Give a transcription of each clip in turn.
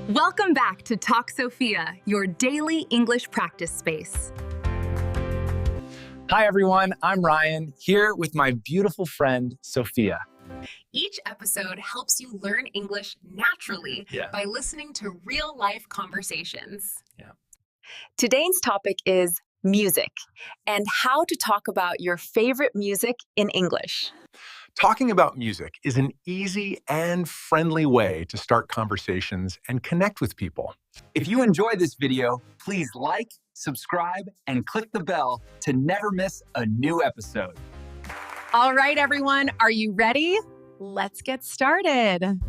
Welcome back to Talk Sophia, your daily English practice space. Hi, everyone. I'm Ryan, here with my beautiful friend, Sophia. Each episode helps you learn English naturally by listening to real-life conversations. Today's topic is music and how to talk about your favorite music in English. Talking about music is an easy and friendly way to start conversations and connect with people. If you enjoyed this video, please like, subscribe, and click the bell to never miss a new episode. All right, everyone, are you ready? Let's get started.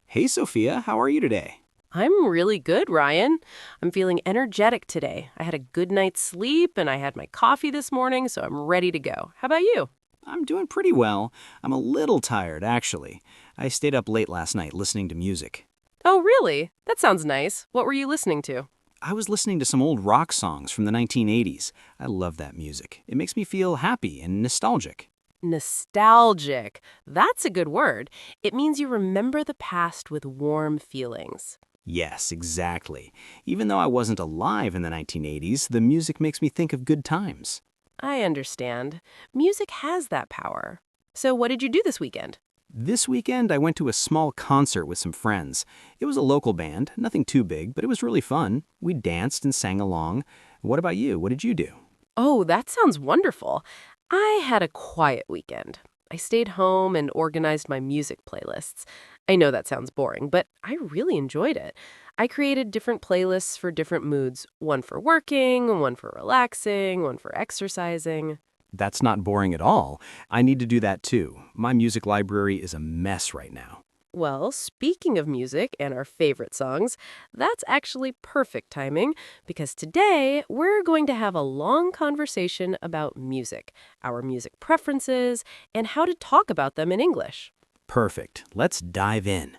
Hey, Sophia, how are you today? I'm really good, Ryan. I'm feeling energetic today. I had a good night's sleep and I had my coffee this morning, so I'm ready to go. How about you? I'm doing pretty well. I'm a little tired, actually. I stayed up late last night listening to music. Oh, really? That sounds nice. What were you listening to? I was listening to some old rock songs from the 1980s. I love that music. It makes me feel happy and nostalgic. Nostalgic. That's a good word. It means you remember the past with warm feelings. Yes, exactly. Even though I wasn't alive in the 1980s, the music makes me think of good times. I understand. Music has that power. So what did you do this weekend? This weekend, I went to a small concert with some friends. It was a local band, nothing too big, but it was really fun. We danced and sang along. What about you? What did you do? Oh, that sounds wonderful. I had a quiet weekend. I stayed home and organized my music playlists. I know that sounds boring, but I really enjoyed it. I created different playlists for different moods, one for working, one for relaxing, one for exercising. That's not boring at all. I need to do that too. My music library is a mess right now. Well, speaking of music and our favorite songs, that's actually perfect timing because today we're going to have a long conversation about music, our music preferences, and how to talk about them in English. Perfect. Let's dive in.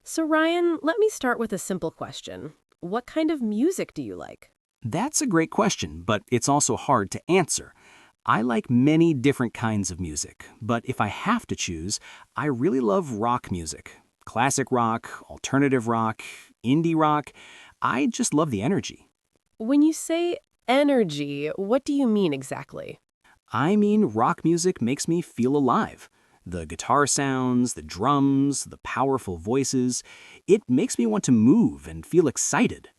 So Ryan, let me start with a simple question. What kind of music do you like? That's a great question, but it's also hard to answer. I like many different kinds of music, but if I have to choose, I really love rock music. Classic rock, alternative rock, indie rock. I just love the energy. When you say energy, what do you mean exactly? I mean, rock music makes me feel alive. The guitar sounds, the drums, the powerful voices, it makes me want to move and feel excited.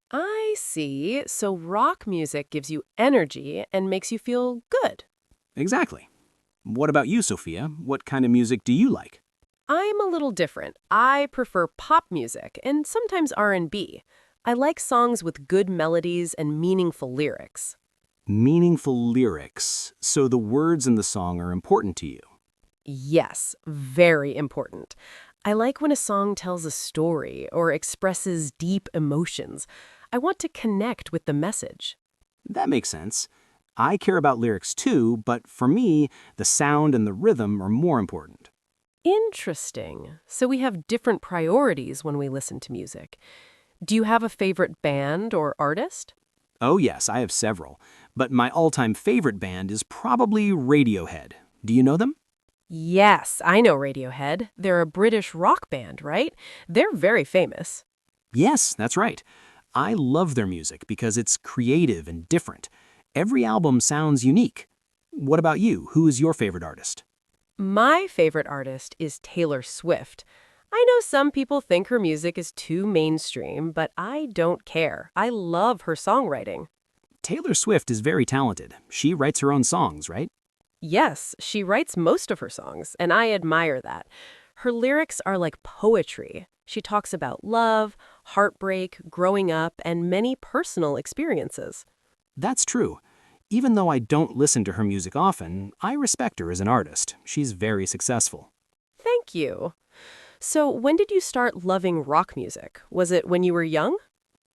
I see. So rock music gives you energy and makes you feel good. Exactly. What about you, Sophia? What kind of music do you like? I'm a little different. I prefer pop music and sometimes R&B. I like songs with good melodies and meaningful lyrics. Meaningful lyrics. So the words in the song are important to you. Yes, very important. I like when a song tells a story or expresses deep emotions. I want to connect with the message. That makes sense. I care about lyrics too, but for me, the sound and the rhythm are more important. Interesting. So we have different priorities when we listen to music. Do you have a favorite band or artist? Oh yes, I have several. But my all-time favorite band is probably Radiohead. Do you know them? Yes, I know Radiohead. They're a British rock band, right? They're very famous. Yes, that's right. I love their music because it's creative and different. Every album sounds unique. What about you? Who is your favorite artist? My favorite artist is Taylor Swift. I know some people think her music is too mainstream, but I don't care. I love her songwriting. Taylor Swift is very talented. She writes her own songs, right? Yes, she writes most of her songs, and I admire that. Her lyrics are like poetry. She talks about love, heartbreak, growing up, and many personal experiences. That's true. Even though I don't listen to her music often, I respect her as an artist. She's very successful. Thank you. So when did you start loving rock music? Was it when you were young?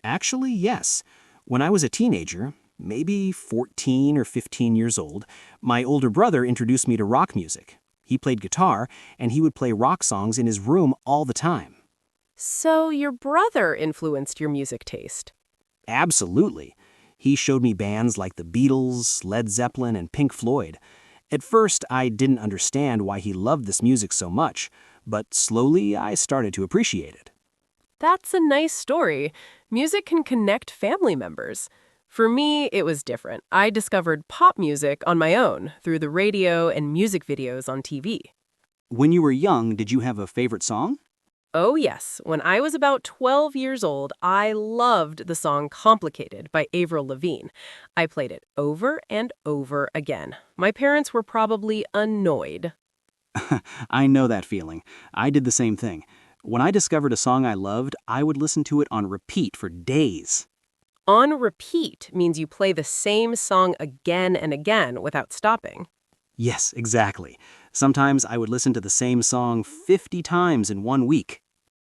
Actually, yes. When I was a teenager, maybe 14 or 15 years old, my older brother introduced me to rock music. He played guitar, and he would play rock songs in his room all the time. So your brother influenced your music taste. Absolutely. He showed me bands like the Beatles, Led Zeppelin, and Pink Floyd. At first, I didn't understand why he loved this music so much, but slowly I started to appreciate it. That's a nice story. Music can connect family members. For me, it was different. I discovered pop music on my own through the radio and music videos on TV. When you were young, did you have a favorite song? Oh, yes. When I was about 12 years old, I loved the song Complicated by Avril Lavigne. I played it over and over again. My parents were probably annoyed. I know that feeling. I did the same thing. When I discovered a song I loved, I would listen to it on repeat for days. On repeat means you play the same song again and again without stopping. Yes, exactly. Sometimes I would listen to the same song 50 times in 1 week.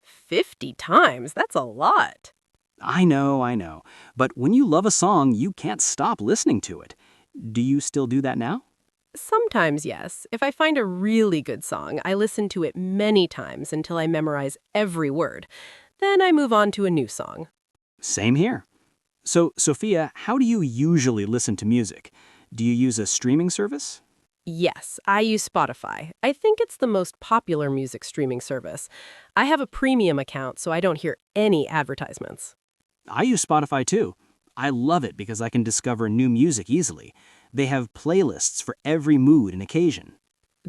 50 times? That's a lot. I know. But when you love a song, you can't stop listening to it. Do you still do that now? Sometimes, yes. If I find a really good song, I listen to it many times until I memorize every word. Then I move on to a new song. Same here. So, Sophia, how do you usually listen to music? Do you use a streaming service? Yes, I use Spotify. I think it's the most popular music streaming service. I have a premium account, so I don't hear any advertisements. I use Spotify too. I love it because I can discover new music easily. They have playlists for every mood and occasion.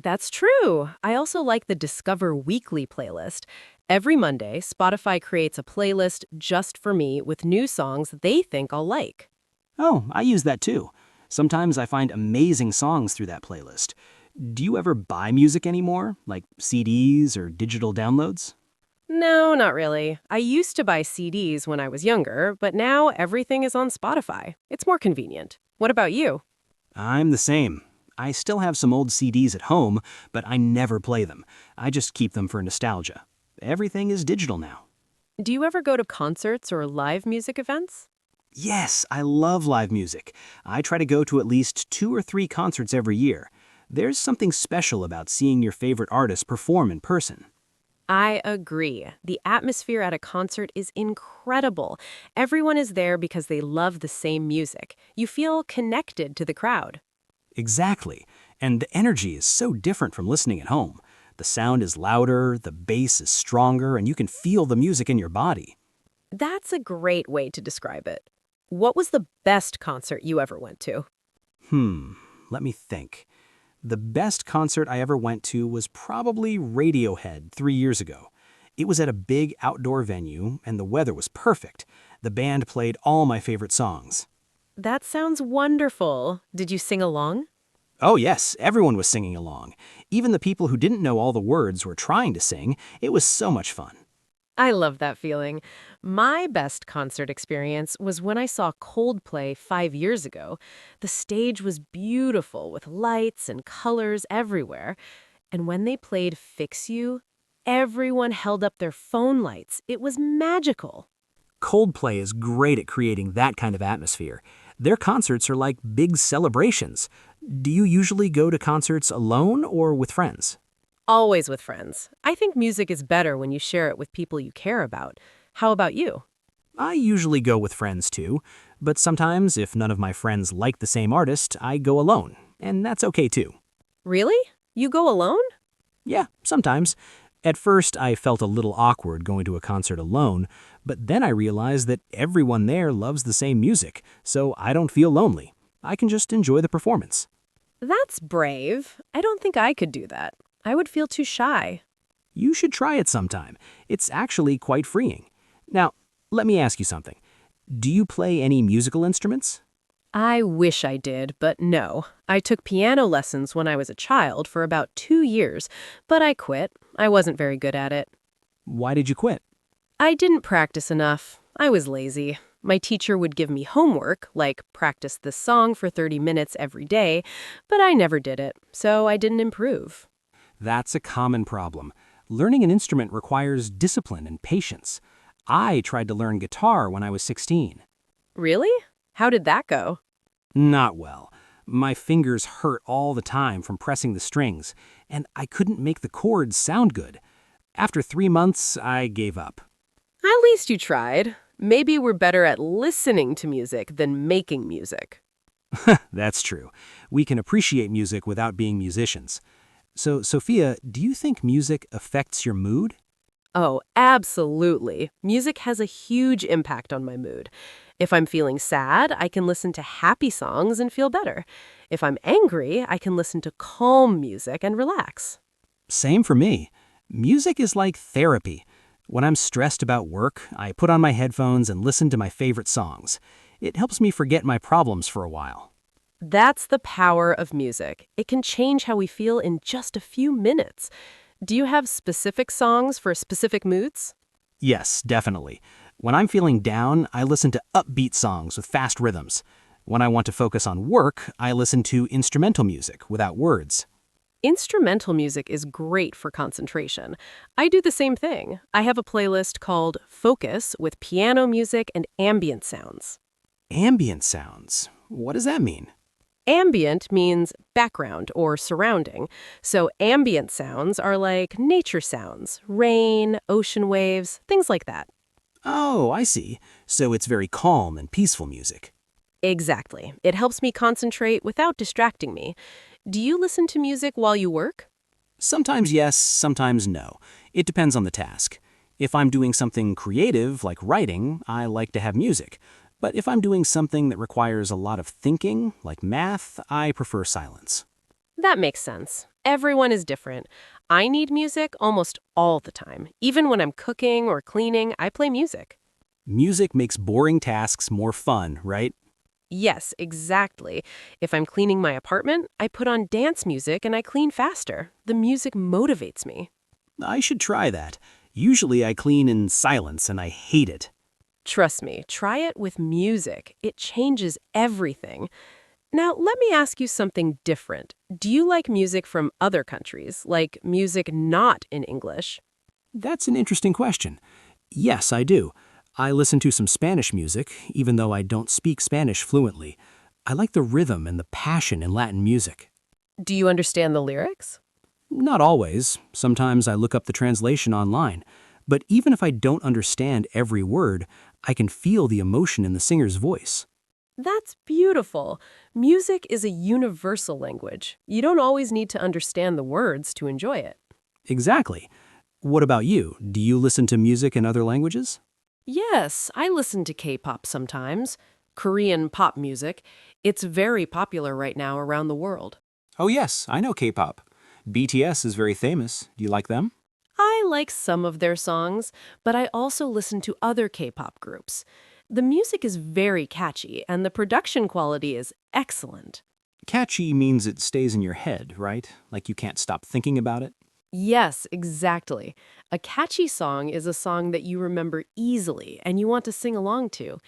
That's true. I also like the Discover Weekly playlist. Every Monday, Spotify creates a playlist just for me with new songs they think I'll like. Oh, I use that too. Sometimes I find amazing songs through that playlist. Do you ever buy music anymore, like CDs or digital downloads? No, not really. I used to buy CDs when I was younger, but now everything is on Spotify. It's more convenient. What about you? I'm the same. I still have some old CDs at home, but I never play them. I just keep them for nostalgia. Everything is digital now. Do you ever go to concerts or live music events? Yes, I love live music. I try to go to at least 2 or 3 concerts every year. There's something special about seeing your favorite artist perform in person. I agree. The atmosphere at a concert is incredible. Everyone is there because they love the same music. You feel connected to the crowd. Exactly. And the energy is so different from listening at home. The sound is louder, the bass is stronger, and you can feel the music in your body. That's a great way to describe it. What was the best concert you ever went to? Let me think. The best concert I ever went to was probably Radiohead 3 years ago. It was at a big outdoor venue, and the weather was perfect. The band played all my favorite songs. That sounds wonderful. Did you sing along? Oh yes, everyone was singing along. Even the people who didn't know all the words were trying to sing. It was so much fun. I love that feeling. My best concert experience was when I saw Coldplay 5 years ago. The stage was beautiful with lights and colors everywhere. And when they played Fix You, everyone held up their phone lights. It was magical. Coldplay is great at creating that kind of atmosphere. Their concerts are like big celebrations. Do you usually go to concerts alone or with friends? Always with friends. I think music is better when you share it with people you care about. How about you? I usually go with friends too, but sometimes if none of my friends like the same artist, I go alone, and that's okay too. Really? You go alone? Yeah, sometimes. At first, I felt a little awkward going to a concert alone, but then I realized that everyone there loves the same music, so I don't feel lonely. I can just enjoy the performance. That's brave. I don't think I could do that. I would feel too shy. You should try it sometime. It's actually quite freeing. Now, let me ask you something. Do you play any musical instruments? I wish I did, but no. I took piano lessons when I was a child for about 2 years, but I quit. I wasn't very good at it. Why did you quit? I didn't practice enough. I was lazy. My teacher would give me homework, like practice this song for 30 minutes every day, but I never did it, so I didn't improve. That's a common problem. Learning an instrument requires discipline and patience. I tried to learn guitar when I was 16. Really? How did that go? Not well. My fingers hurt all the time from pressing the strings, and I couldn't make the chords sound good. After 3 months, I gave up. At least you tried. Maybe we're better at listening to music than making music. That's true. We can appreciate music without being musicians. So, Sophia, do you think music affects your mood? Oh, absolutely. Music has a huge impact on my mood. If I'm feeling sad, I can listen to happy songs and feel better. If I'm angry, I can listen to calm music and relax. Same for me. Music is like therapy. When I'm stressed about work, I put on my headphones and listen to my favorite songs. It helps me forget my problems for a while. That's the power of music. It can change how we feel in just a few minutes. Do you have specific songs for specific moods? Yes, definitely. When I'm feeling down, I listen to upbeat songs with fast rhythms. When I want to focus on work, I listen to instrumental music without words. Instrumental music is great for concentration. I do the same thing. I have a playlist called Focus with piano music and ambient sounds. Ambient sounds. What does that mean? Ambient means background or surrounding. So ambient sounds are like nature sounds, rain, ocean waves, things like that. Oh, I see. So it's very calm and peaceful music. Exactly. It helps me concentrate without distracting me. Do you listen to music while you work? Sometimes yes, sometimes no. It depends on the task. If I'm doing something creative, like writing, I like to have music. But if I'm doing something that requires a lot of thinking, like math, I prefer silence. That makes sense. Everyone is different. I need music almost all the time. Even when I'm cooking or cleaning, I play music. Music makes boring tasks more fun, right? Yes, exactly. If I'm cleaning my apartment, I put on dance music and I clean faster. The music motivates me. I should try that. Usually I clean in silence and I hate it. Trust me, try it with music. It changes everything. Now, let me ask you something different. Do you like music from other countries, like music not in English? That's an interesting question. Yes, I do. I listen to some Spanish music, even though I don't speak Spanish fluently. I like the rhythm and the passion in Latin music. Do you understand the lyrics? Not always. Sometimes I look up the translation online. But even if I don't understand every word, I can feel the emotion in the singer's voice. That's beautiful. Music is a universal language. You don't always need to understand the words to enjoy it. Exactly. What about you? Do you listen to music in other languages? Yes, I listen to K-pop sometimes. Korean pop music. It's very popular right now around the world. Oh yes, I know K-pop. BTS is very famous. Do you like them? I like some of their songs, but I also listen to other K-pop groups. The music is very catchy, and the production quality is excellent. Catchy means it stays in your head, right? Like you can't stop thinking about it? Yes, exactly. A catchy song is a song that you remember easily and you want to sing along to.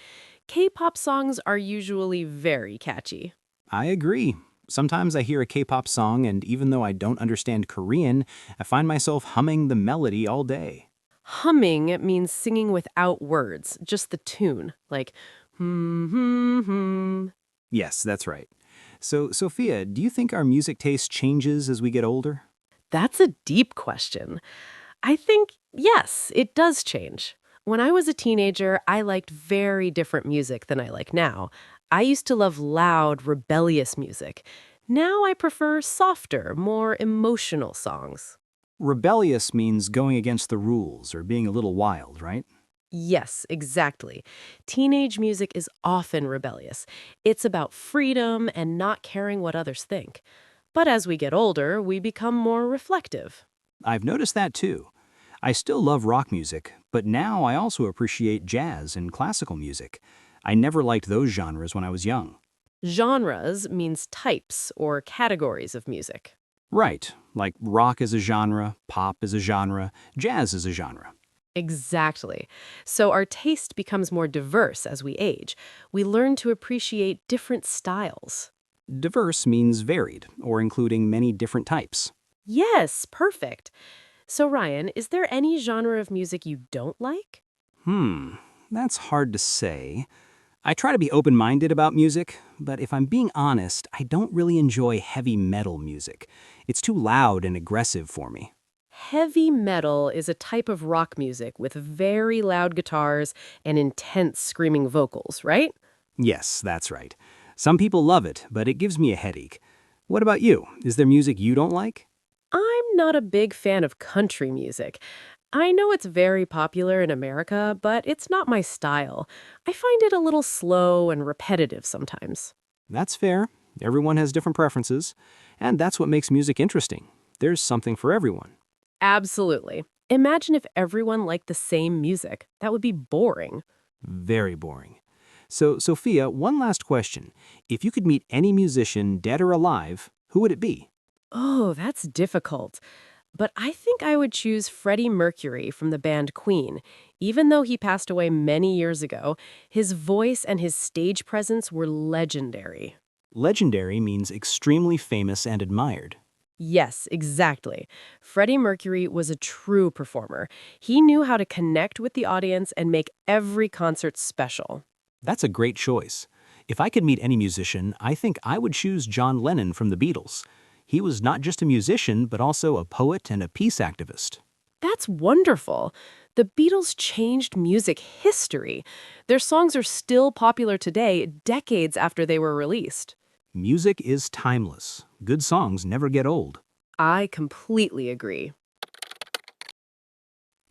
K-pop songs are usually very catchy. I agree. Sometimes I hear a K-pop song, and even though I don't understand Korean, I find myself humming the melody all day. Humming means singing without words, just the tune, like hmm. Yes, that's right. So, Sophia, do you think our music taste changes as we get older? That's a deep question. I think, yes, it does change. When I was a teenager, I liked very different music than I like now. I used to love loud, rebellious music. Now I prefer softer, more emotional songs. Rebellious means going against the rules or being a little wild, right? Yes, exactly. Teenage music is often rebellious. It's about freedom and not caring what others think. But as we get older, we become more reflective. I've noticed that too. I still love rock music, but now I also appreciate jazz and classical music. I never liked those genres when I was young. Genres means types or categories of music. Right, like rock is a genre, pop is a genre, jazz is a genre. Exactly. So our taste becomes more diverse as we age. We learn to appreciate different styles. Diverse means varied, or including many different types. Yes, perfect. So Ryan, is there any genre of music you don't like? That's hard to say. I try to be open-minded about music, but if I'm being honest, I don't really enjoy heavy metal music. It's too loud and aggressive for me. Heavy metal is a type of rock music with very loud guitars and intense screaming vocals, right? Yes, that's right. Some people love it, but it gives me a headache. What about you? Is there music you don't like? I'm not a big fan of country music. I know it's very popular in America, but it's not my style. I find it a little slow and repetitive sometimes. That's fair. Everyone has different preferences, and that's what makes music interesting. There's something for everyone. Absolutely. Imagine if everyone liked the same music. That would be boring. Very boring. So, Sophia, one last question. If you could meet any musician, dead or alive, who would it be? Oh, that's difficult. But I think I would choose Freddie Mercury from the band Queen. Even though he passed away many years ago, his voice and his stage presence were legendary. Legendary means extremely famous and admired. Yes, exactly. Freddie Mercury was a true performer. He knew how to connect with the audience and make every concert special. That's a great choice. If I could meet any musician, I think I would choose John Lennon from the Beatles. He was not just a musician, but also a poet and a peace activist. That's wonderful. The Beatles changed music history. Their songs are still popular today, decades after they were released. Music is timeless. Good songs never get old. I completely agree.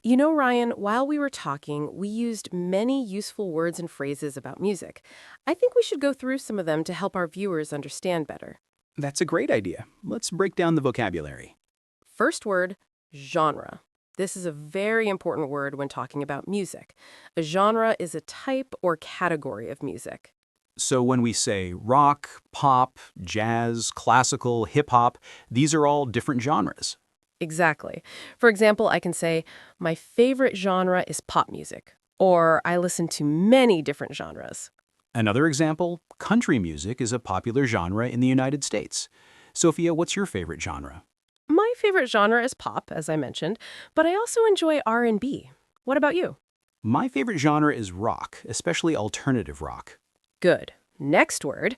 You know, Ryan, while we were talking, we used many useful words and phrases about music. I think we should go through some of them to help our viewers understand better. That's a great idea. Let's break down the vocabulary. First word, genre. This is a very important word when talking about music. A genre is a type or category of music. So when we say rock, pop, jazz, classical, hip-hop, these are all different genres. Exactly. For example, I can say, my favorite genre is pop music, or I listen to many different genres. Another example, country music is a popular genre in the United States. Sophia, what's your favorite genre? My favorite genre is pop, as I mentioned, but I also enjoy R&B. What about you? My favorite genre is rock, especially alternative rock. Good. Next word,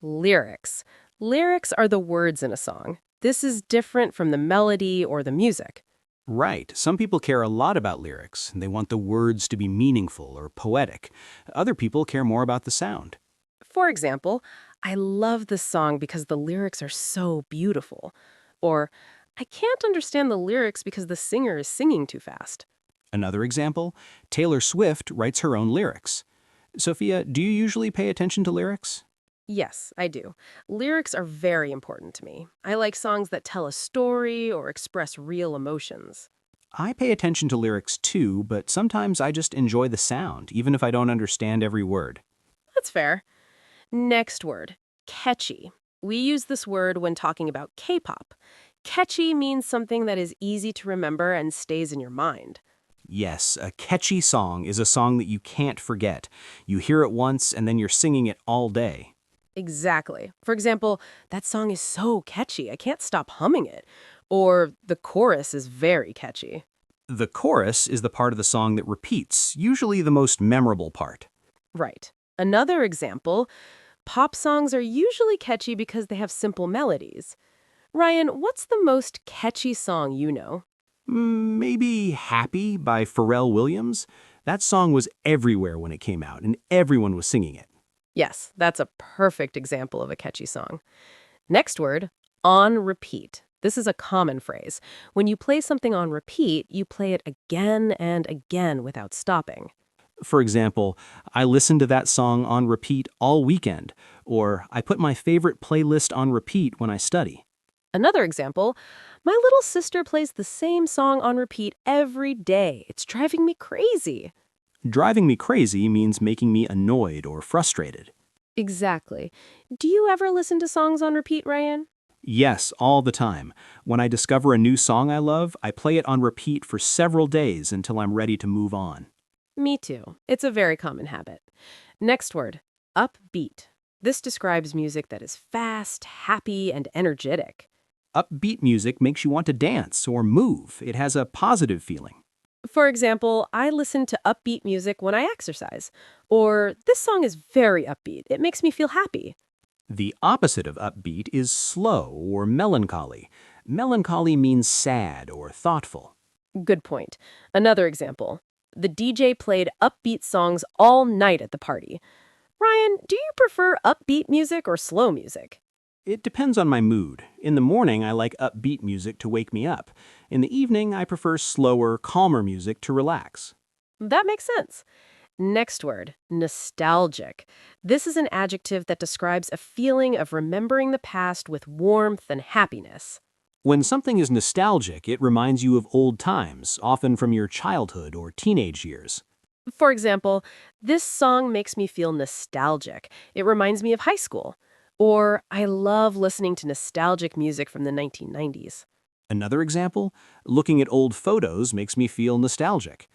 lyrics. Lyrics are the words in a song. This is different from the melody or the music. Right. Some people care a lot about lyrics. They want the words to be meaningful or poetic. Other people care more about the sound. For example, I love this song because the lyrics are so beautiful. Or, I can't understand the lyrics because the singer is singing too fast. Another example, Taylor Swift writes her own lyrics. Sophia, do you usually pay attention to lyrics? Yes, I do. Lyrics are very important to me. I like songs that tell a story or express real emotions. I pay attention to lyrics too, but sometimes I just enjoy the sound, even if I don't understand every word. That's fair. Next word, catchy. We use this word when talking about K-pop. Catchy means something that is easy to remember and stays in your mind. Yes, a catchy song is a song that you can't forget. You hear it once and then you're singing it all day. Exactly. For example, that song is so catchy, I can't stop humming it. Or the chorus is very catchy. The chorus is the part of the song that repeats, usually the most memorable part. Right. Another example, pop songs are usually catchy because they have simple melodies. Ryan, what's the most catchy song you know? Maybe Happy by Pharrell Williams? That song was everywhere when it came out, and everyone was singing it. Yes, that's a perfect example of a catchy song. Next word, on repeat. This is a common phrase. When you play something on repeat, you play it again and again without stopping. For example, I listened to that song on repeat all weekend, or I put my favorite playlist on repeat when I study. Another example, my little sister plays the same song on repeat every day. It's driving me crazy. Driving me crazy means making me annoyed or frustrated. Exactly. Do you ever listen to songs on repeat, Ryan? Yes, all the time. When I discover a new song I love, I play it on repeat for several days until I'm ready to move on. Me too. It's a very common habit. Next word, upbeat. This describes music that is fast, happy, and energetic. Upbeat music makes you want to dance or move. It has a positive feeling. For example, I listen to upbeat music when I exercise. Or, this song is very upbeat. It makes me feel happy. The opposite of upbeat is slow or melancholy. Melancholy means sad or thoughtful. Good point. Another example. The DJ played upbeat songs all night at the party. Ryan, do you prefer upbeat music or slow music? It depends on my mood. In the morning, I like upbeat music to wake me up. In the evening, I prefer slower, calmer music to relax. That makes sense. Next word, nostalgic. This is an adjective that describes a feeling of remembering the past with warmth and happiness. When something is nostalgic, it reminds you of old times, often from your childhood or teenage years. For example, this song makes me feel nostalgic. It reminds me of high school. Or, I love listening to nostalgic music from the 1990s. Another example, looking at old photos makes me feel nostalgic.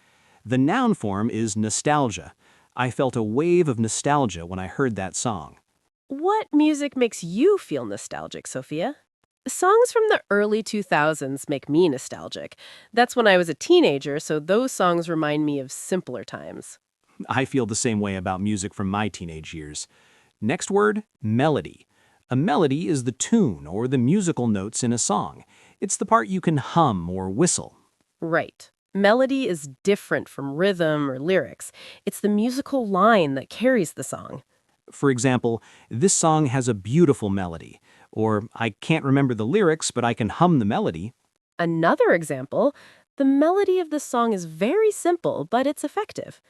The noun form is nostalgia. I felt a wave of nostalgia when I heard that song. What music makes you feel nostalgic, Sophia? Songs from the early 2000s make me nostalgic. That's when I was a teenager, so those songs remind me of simpler times. I feel the same way about music from my teenage years. Next word, melody. A melody is the tune or the musical notes in a song. It's the part you can hum or whistle. Right. Melody is different from rhythm or lyrics. It's the musical line that carries the song. For example, this song has a beautiful melody. Or, I can't remember the lyrics, but I can hum the melody. Another example, the melody of the song is very simple, but it's effective.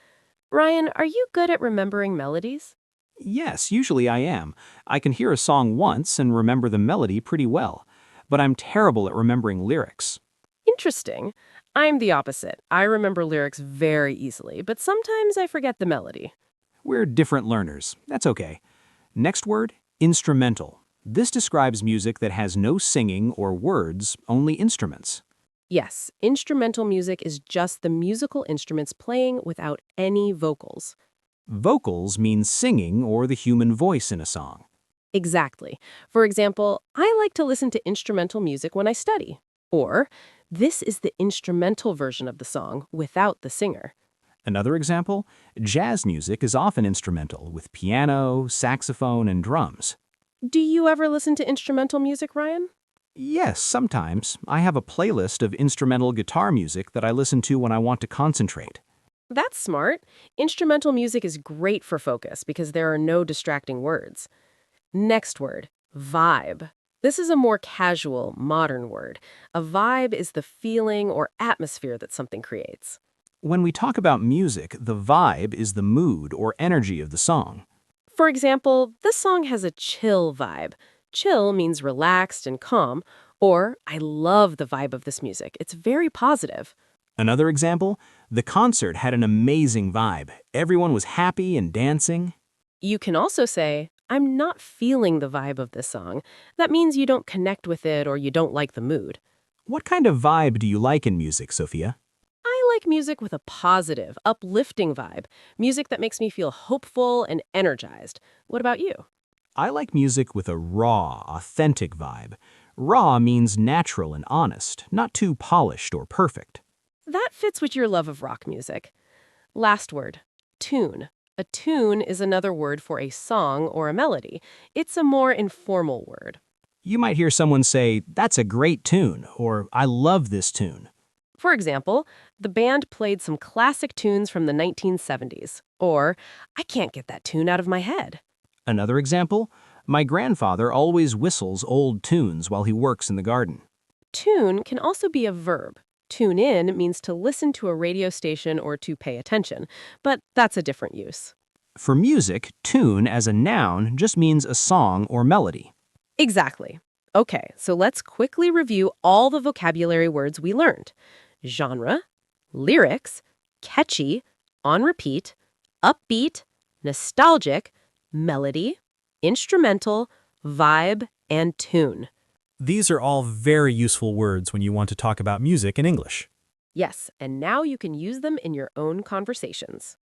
Ryan, are you good at remembering melodies? Yes, usually I am. I can hear a song once and remember the melody pretty well. But I'm terrible at remembering lyrics. Interesting. I'm the opposite. I remember lyrics very easily, but sometimes I forget the melody. We're different learners. That's okay. Next word, instrumental. This describes music that has no singing or words, only instruments. Yes, instrumental music is just the musical instruments playing without any vocals. Vocals mean singing or the human voice in a song. Exactly. For example, I like to listen to instrumental music when I study. Or, this is the instrumental version of the song without the singer. Another example, jazz music is often instrumental with piano, saxophone, and drums. Do you ever listen to instrumental music, Ryan? Yes, sometimes. I have a playlist of instrumental guitar music that I listen to when I want to concentrate. That's smart. Instrumental music is great for focus because there are no distracting words. Next word, vibe. This is a more casual, modern word. A vibe is the feeling or atmosphere that something creates. When we talk about music, the vibe is the mood or energy of the song. For example, this song has a chill vibe. Chill means relaxed and calm, or I love the vibe of this music. It's very positive. Another example, the concert had an amazing vibe. Everyone was happy and dancing. You can also say, I'm not feeling the vibe of this song. That means you don't connect with it or you don't like the mood. What kind of vibe do you like in music, Sophia? I like music with a positive, uplifting vibe. Music that makes me feel hopeful and energized. What about you? I like music with a raw, authentic vibe. Raw means natural and honest, not too polished or perfect. That fits with your love of rock music. Last word, tune. A tune is another word for a song or a melody. It's a more informal word. You might hear someone say, "That's a great tune," or "I love this tune." For example, the band played some classic tunes from the 1970s. Or, I can't get that tune out of my head. Another example, my grandfather always whistles old tunes while he works in the garden. Tune can also be a verb. Tune in means to listen to a radio station or to pay attention, but that's a different use. For music, tune as a noun just means a song or melody. Exactly. Okay, so let's quickly review all the vocabulary words we learned. Genre, lyrics, catchy, on repeat, upbeat, nostalgic, melody, instrumental, vibe, and tune. These are all very useful words when you want to talk about music in English. Yes, and now you can use them in your own conversations.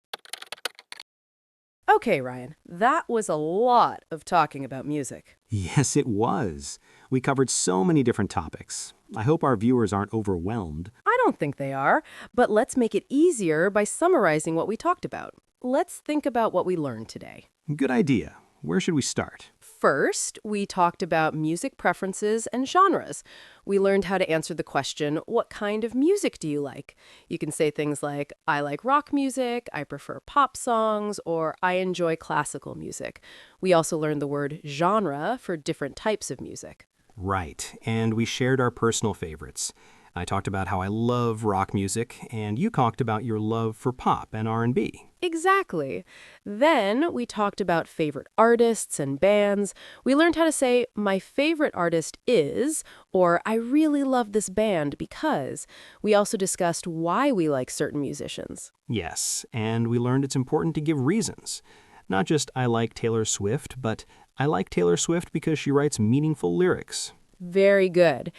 Okay, Ryan, that was a lot of talking about music. Yes, it was. We covered so many different topics. I hope our viewers aren't overwhelmed. I don't think they are, but let's make it easier by summarizing what we talked about. Let's think about what we learned today. Good idea. Where should we start? First, we talked about music preferences and genres. We learned how to answer the question, what kind of music do you like? You can say things like, I like rock music, I prefer pop songs, or I enjoy classical music. We also learned the word genre for different types of music. Right, and we shared our personal favorites. I talked about how I love rock music, and you talked about your love for pop and R&B. Exactly. Then we talked about favorite artists and bands. We learned how to say, my favorite artist is, or I really love this band because. We also discussed why we like certain musicians. Yes, and we learned it's important to give reasons. Not just I like Taylor Swift, but I like Taylor Swift because she writes meaningful lyrics. Very good.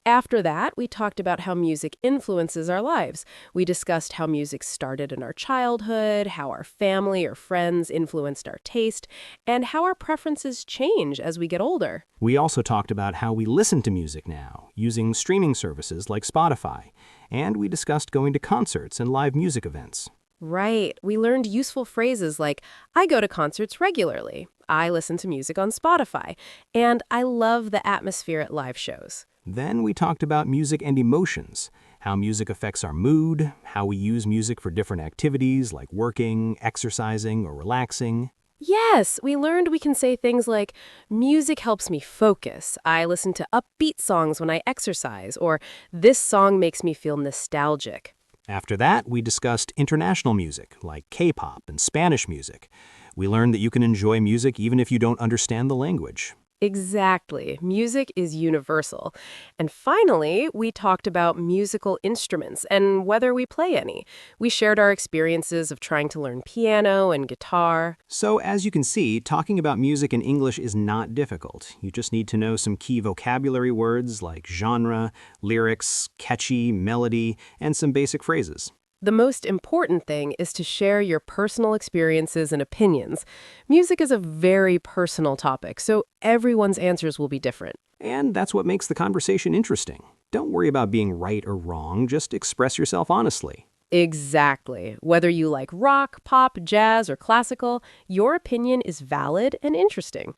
After that, we talked about how music influences our lives. We discussed how music started in our childhood, how our family or friends influenced our taste, and how our preferences change as we get older. We also talked about how we listen to music now, using streaming services like Spotify, and we discussed going to concerts and live music events. Right. We learned useful phrases like, I go to concerts regularly, I listen to music on Spotify, and I love the atmosphere at live shows. Then we talked about music and emotions, how music affects our mood, how we use music for different activities like working, exercising, or relaxing. Yes, we learned we can say things like, music helps me focus, I listen to upbeat songs when I exercise, or this song makes me feel nostalgic. After that, we discussed international music like K-pop and Spanish music. We learned that you can enjoy music even if you don't understand the language. Exactly. Music is universal. And finally, we talked about musical instruments and whether we play any. We shared our experiences of trying to learn piano and guitar. So as you can see, talking about music in English is not difficult. You just need to know some key vocabulary words like genre, lyrics, catchy, melody, and some basic phrases. The most important thing is to share your personal experiences and opinions. Music is a very personal topic, so everyone's answers will be different. And that's what makes the conversation interesting. Don't worry about being right or wrong, just express yourself honestly. Exactly. Whether you like rock, pop, jazz, or classical, your opinion is valid and interesting.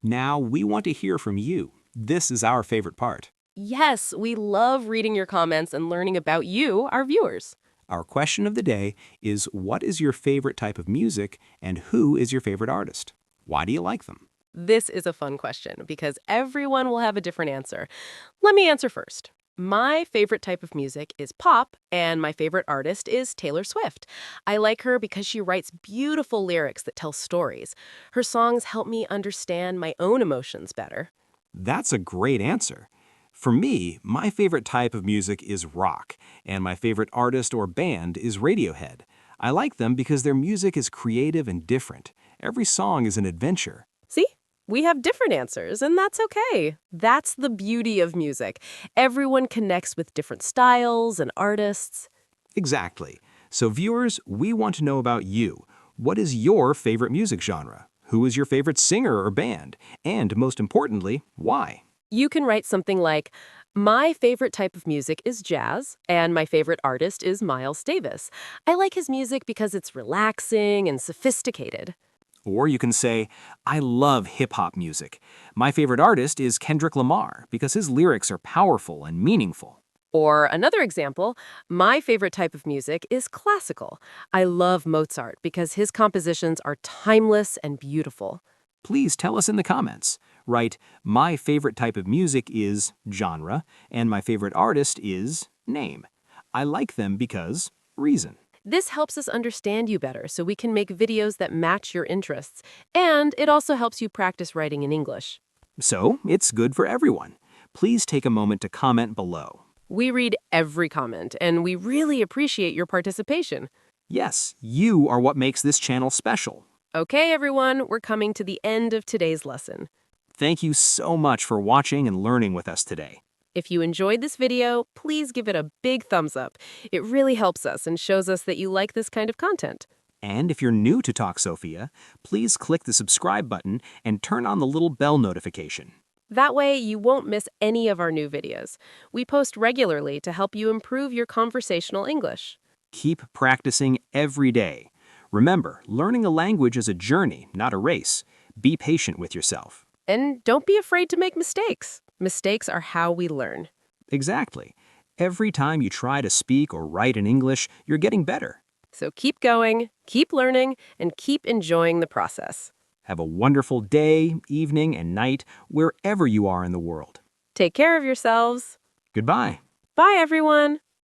Now we want to hear from you. This is our favorite part. Yes, we love reading your comments and learning about you, our viewers. Our question of the day is, what is your favorite type of music and who is your favorite artist? Why do you like them? This is a fun question because everyone will have a different answer. Let me answer first. My favorite type of music is pop, and my favorite artist is Taylor Swift. I like her because she writes beautiful lyrics that tell stories. Her songs help me understand my own emotions better. That's a great answer. For me, my favorite type of music is rock, and my favorite artist or band is Radiohead. I like them because their music is creative and different. Every song is an adventure. See? We have different answers, and that's okay. That's the beauty of music. Everyone connects with different styles and artists. Exactly. So viewers, we want to know about you. What is your favorite music genre? Who is your favorite singer or band? And most importantly, why? You can write something like, my favorite type of music is jazz, and my favorite artist is Miles Davis. I like his music because it's relaxing and sophisticated. Or you can say, I love hip-hop music. My favorite artist is Kendrick Lamar because his lyrics are powerful and meaningful. Or another example, my favorite type of music is classical. I love Mozart because his compositions are timeless and beautiful. Please tell us in the comments. Write, my favorite type of music is genre, and my favorite artist is name. I like them because reason. This helps us understand you better so we can make videos that match your interests. And it also helps you practice writing in English. So, it's good for everyone. Please take a moment to comment below. We read every comment, and we really appreciate your participation. Yes, you are what makes this channel special. Okay, everyone, we're coming to the end of today's lesson. Thank you so much for watching and learning with us today. If you enjoyed this video, please give it a big thumbs up. It really helps us and shows us that you like this kind of content. And if you're new to Talk Sophia, please click the subscribe button and turn on the little bell notification. That way, you won't miss any of our new videos. We post regularly to help you improve your conversational English. Keep practicing every day. Remember, learning a language is a journey, not a race. Be patient with yourself. And don't be afraid to make mistakes. Mistakes are how we learn. Exactly. Every time you try to speak or write in English, you're getting better. So keep going, keep learning, and keep enjoying the process. Have a wonderful day, evening, and night wherever you are in the world. Take care of yourselves. Goodbye. Bye, everyone.